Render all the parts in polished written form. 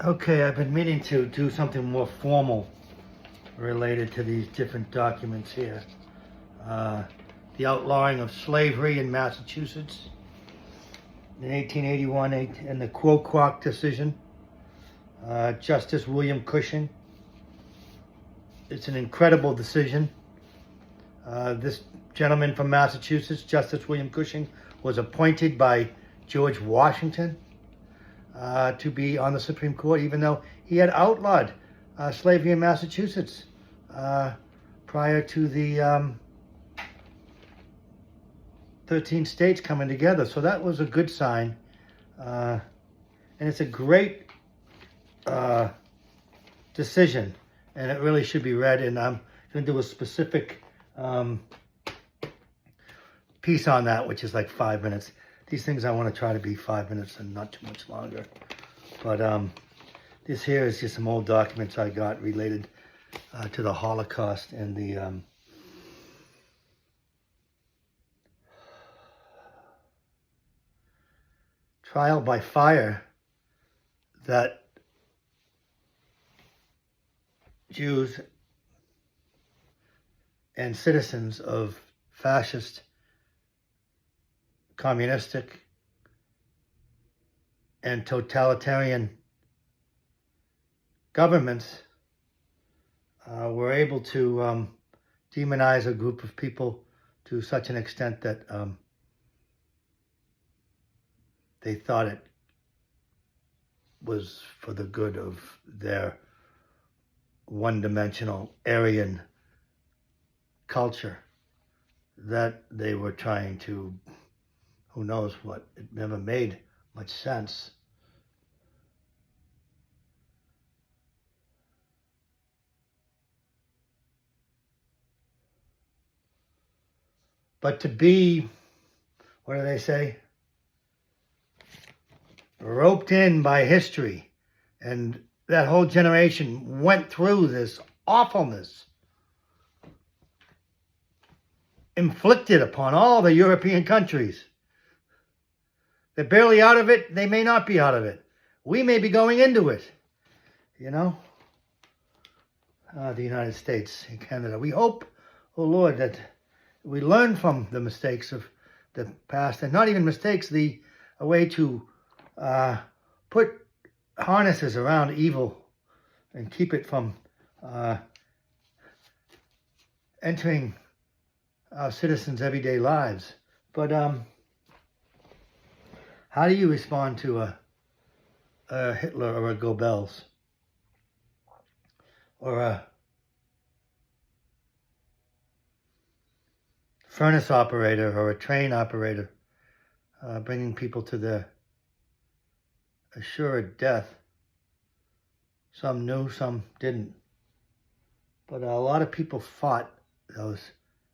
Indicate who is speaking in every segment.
Speaker 1: Okay, I've been meaning to do something more formal related to these different documents here. Uh, the outlawing of slavery in Massachusetts in 1881 and the Quoquoc decision. JusticeWm.Cushing. It's an incredible decision. This gentleman from Massachusetts, JusticeWm.Cushing, was appointed by George Washington to be on the Supreme Court, even though he had outlawed slavery in Massachusetts prior to the 13 states coming together. So that was a good sign. And it's a great decision, and it really should be read. And I'm going to do a specific piece on that, which is like 5 minutes. These things I want to try to be 5 minutes and not too much longer. But this here is just some old documents I got related to the Holocaust and the trial by fire that Jews and citizens of fascist, communistic, and totalitarian governments were able to demonize a group of people to such an extent that they thought it was for the good of their one-dimensional Aryan culture that they were trying to, who knows what, it never made much sense. But to be, what do they say? Roped in by history, and that whole generation went through this awfulness inflicted upon all the European countries. They're barely out of it. They may not be out of it. We may be going into it, you know? The United States and Canada. We hope, oh Lord, that we learn from the mistakes of the past, and not even mistakes, a way to put harnesses around evil and keep it from entering our citizens' everyday lives. But how do you respond to a Hitler or a Goebbels or a furnace operator or a train operator bringing people to their assured death? Some knew, some didn't. But a lot of people fought those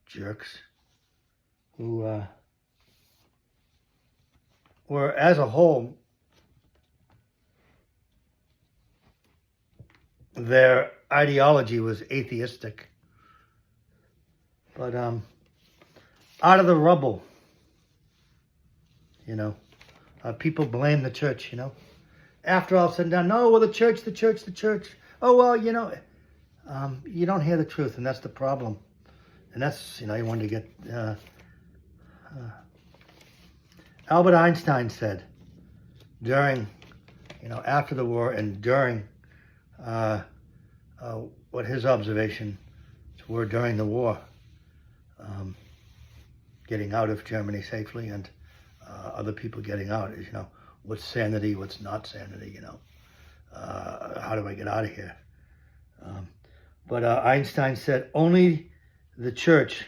Speaker 1: jerks who were, as a whole, their ideology was atheistic. But out of the rubble, you know, people blame the church, you know. After all said and done, no, well, the church. Oh, well, you know, you don't hear the truth, and that's the problem. And that's, you know, you want to get... Albert Einstein said during, you know, after the war and during what his observations were during the war, getting out of Germany safely and other people getting out, is, you know, what's sanity, what's not sanity, you know. How do I get out of here? But Einstein said only the church,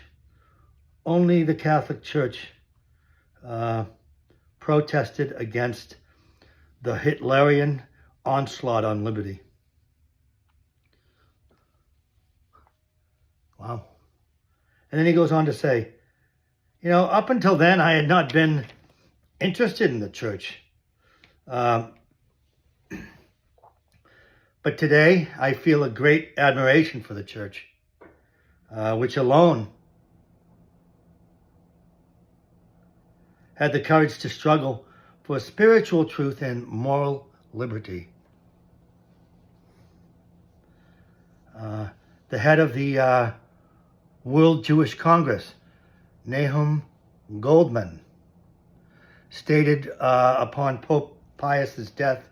Speaker 1: only the Catholic Church protested against the Hitlerian onslaught on liberty. Wow. And then he goes on to say, you know, up until then, I had not been interested in the church. But today, I feel a great admiration for the church, which alone had the courage to struggle for spiritual truth and moral liberty. The head of the World Jewish Congress, Nahum Goldman, stated upon Pope Pius's death,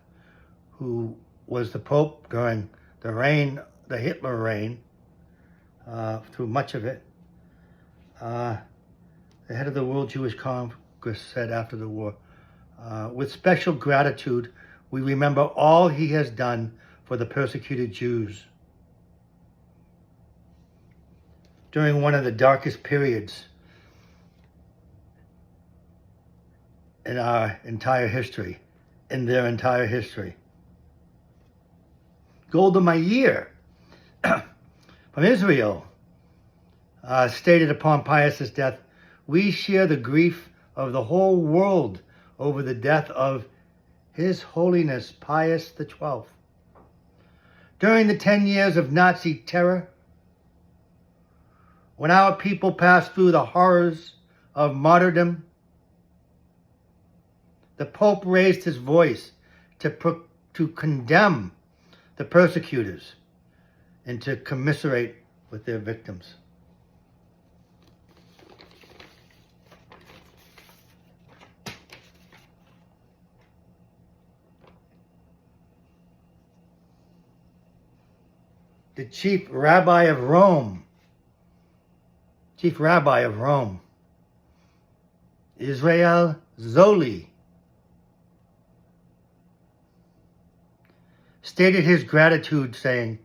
Speaker 1: who was the Pope during the Hitler reign, through much of it. The head of the World Jewish Congress said after the war, with special gratitude, we remember all he has done for the persecuted Jews during one of the darkest periods in our entire history, in their entire history. Golda Meir from Israel stated upon Pius's death, we share the grief of the whole world over the death of His Holiness Pius XII. During the 10 years of Nazi terror, when our people passed through the horrors of martyrdom, the Pope raised his voice to condemn the persecutors and to commiserate with their victims. The Chief Rabbi of Rome, Israel Zoli, stated his gratitude, saying,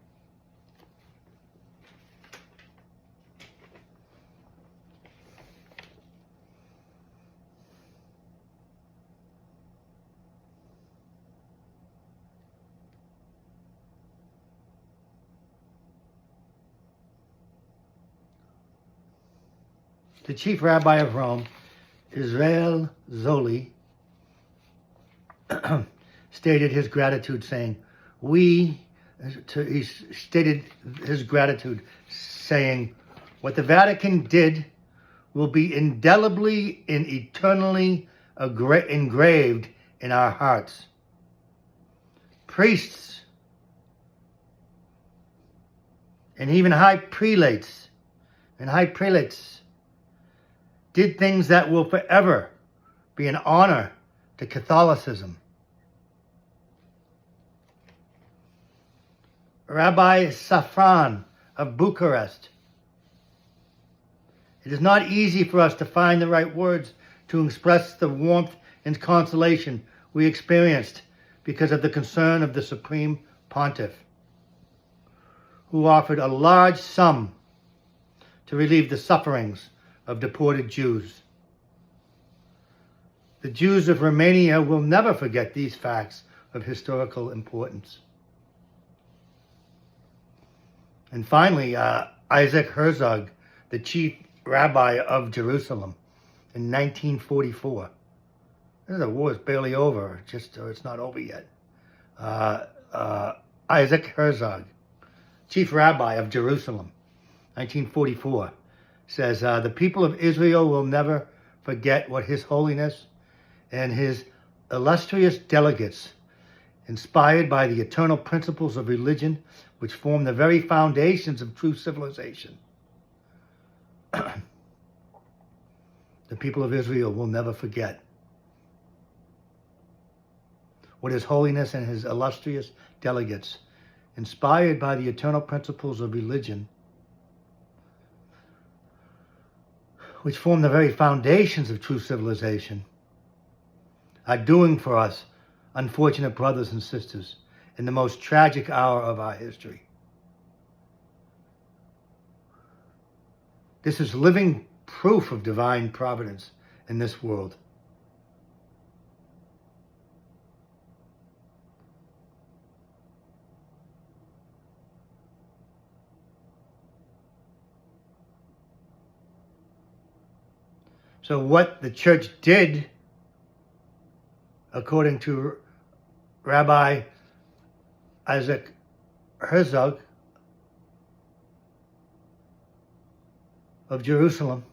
Speaker 1: the Chief Rabbi of Rome, Israel Zoli, stated his gratitude, saying, he stated his gratitude, saying, what the Vatican did will be indelibly and eternally engraved in our hearts. Priests and even high prelates did things that will forever be an honor to Catholicism. Rabbi Safran of Bucharest. It is not easy for us to find the right words to express the warmth and consolation we experienced because of the concern of the Supreme Pontiff, who offered a large sum to relieve the sufferings of deported Jews. The Jews of Romania will never forget these facts of historical importance. And finally, Isaac Herzog, the chief rabbi of Jerusalem in 1944. The war is barely over, it's not over yet. Isaac Herzog, chief rabbi of Jerusalem, 1944, says, the people of Israel will never forget what His Holiness and his illustrious delegates, inspired by the eternal principles of religion, which form the very foundations of true civilization. The people of Israel will never forget what His Holiness and his illustrious delegates, inspired by the eternal principles of religion, which form the very foundations of true civilization, are doing for us, unfortunate brothers and sisters, in the most tragic hour of our history. This is living proof of divine providence in this world. So what the church did, according to Rabbi Isaac Herzog of Jerusalem,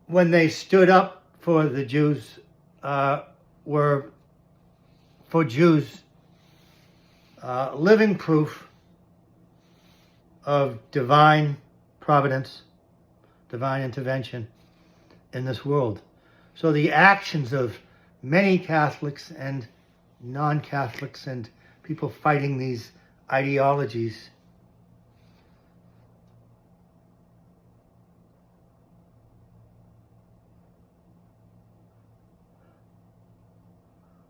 Speaker 1: when they stood up for the Jews, were for Jews living proof of divine providence, divine intervention in this world. So the actions of many Catholics and non-Catholics and people fighting these ideologies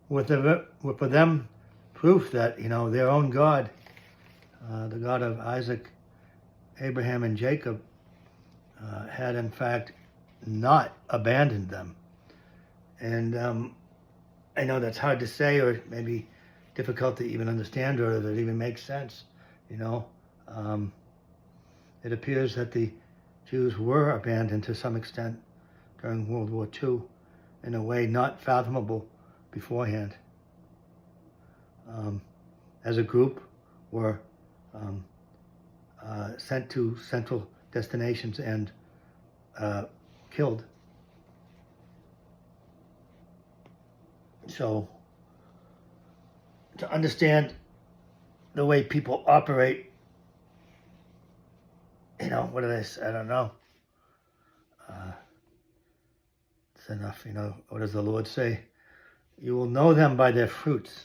Speaker 1: were for them proof that, you know, their own God, the God of Isaac, Abraham, and Jacob, had in fact not abandoned them. And I know that's hard to say, or maybe difficult to even understand, or that it even makes sense. You know, it appears that the Jews were abandoned to some extent during World War II in a way not fathomable beforehand. As a group, were sent to central destinations and killed. So, to understand the way people operate, you know, what did I say? I don't know. It's enough, you know. What does the Lord say? You will know them by their fruits.